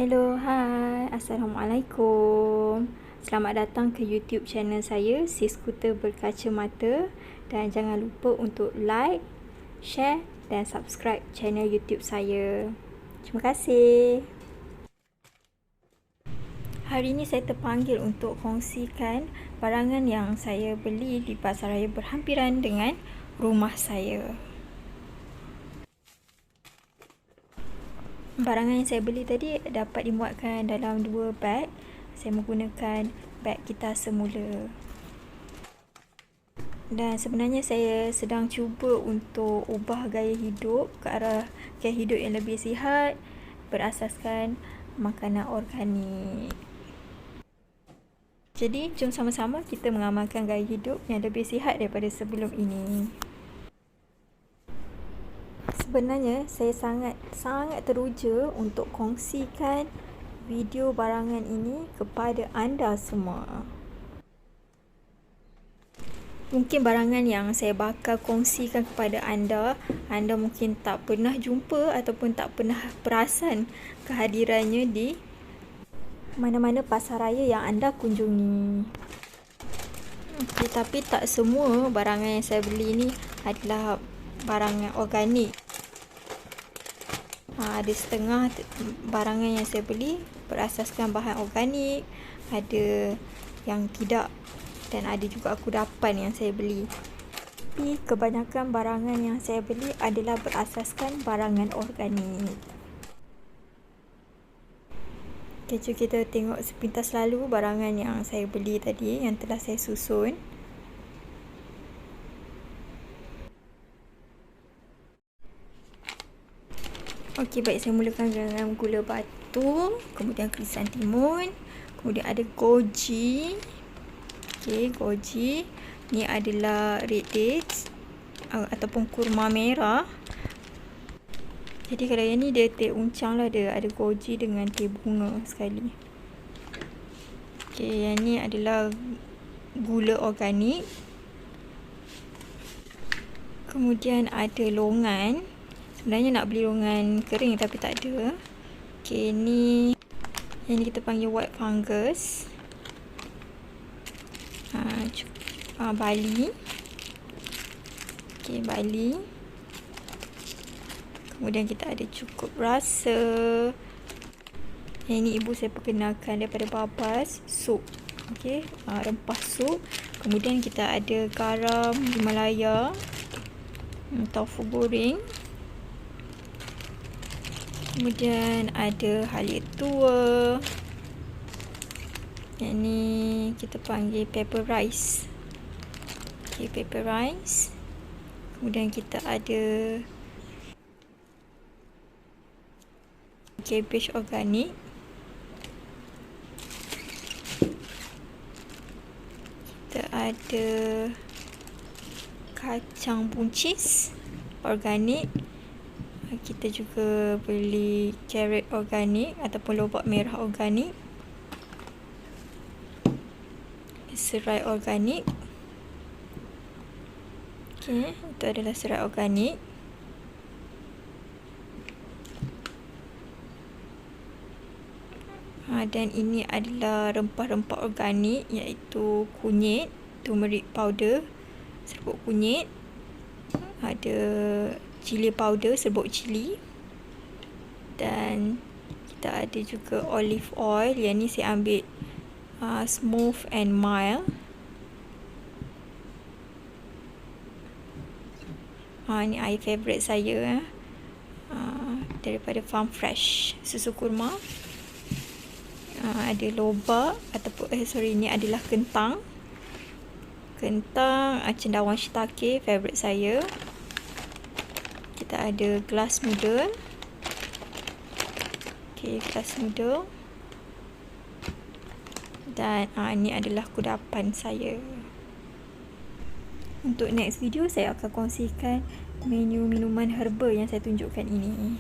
Hello, hai, Assalamualaikum. Selamat datang ke YouTube channel saya, Si Skuter Berkacamata. Dan jangan lupa untuk like, share dan subscribe channel YouTube saya. Terima kasih. Hari ini saya terpanggil untuk kongsikan barangan yang saya beli di pasaraya berhampiran dengan rumah saya. Barangan yang saya beli tadi dapat dimuatkan dalam 2 beg. Saya menggunakan beg kita semula. Dan sebenarnya saya sedang cuba untuk ubah gaya hidup ke arah gaya hidup yang lebih sihat berasaskan makanan organik. Jadi, jom sama-sama kita mengamalkan gaya hidup yang lebih sihat daripada sebelum ini. Sebenarnya saya sangat teruja untuk kongsikan video barangan ini kepada anda semua. Mungkin barangan yang saya bakal kongsikan kepada anda mungkin tak pernah jumpa ataupun tak pernah perasan kehadirannya di mana-mana pasaraya yang anda kunjungi. Okey, tapi tak semua barangan yang saya beli ni adalah barangan organik. Ada setengah barangan yang saya beli berasaskan bahan organik, ada yang tidak, dan ada juga kudapan yang saya beli. Tapi kebanyakan barangan yang saya beli adalah berasaskan barangan organik. Okay, jom kita tengok sepintas lalu barangan yang saya beli tadi, yang telah saya susun. Okey, baik, saya mulakan dengan gula batu, kemudian krisantimun, kemudian ada goji. Okey, goji. Ni adalah red dates ataupun kurma merah. Jadi kalau yang ni dia teh uncang lah, dia ada goji dengan teh bunga sekali. Okey, yang ni adalah gula organik. Kemudian ada longan. Sebenarnya nak beli longan kering tapi tak ada. Okey, ni yang ni kita panggil white fungus. Bali. Okey, bali. Kemudian kita ada cukup rasa. Yang ni ibu saya perkenalkan daripada babas sup. Okey, rempah sup. Kemudian kita ada garam Himalaya, tofu goreng. Kemudian ada halia tua. Yang ni kita panggil pepper rice. Okey, pepper rice. Kemudian kita ada cabbage organik. Kita ada kacang buncis organik. Kita juga beli carrot organik ataupun lobak merah organik. Serai organik. Okey, itu adalah serai organik. Dan ini adalah rempah-rempah organik, iaitu kunyit, turmeric powder, serbuk kunyit, ada cili powder, serbuk cili, dan kita ada juga olive oil. Yang ni saya ambil smooth and mild. Ni air favourite saya, daripada Farm Fresh, susu kurma. Ada lobak ataupun ni adalah kentang cendawan shiitake, favourite saya. Kita ada glass noodle. Okey, glass noodle. Dan ini adalah kudapan saya. Untuk next video saya akan kongsikan menu minuman herba yang saya tunjukkan ini.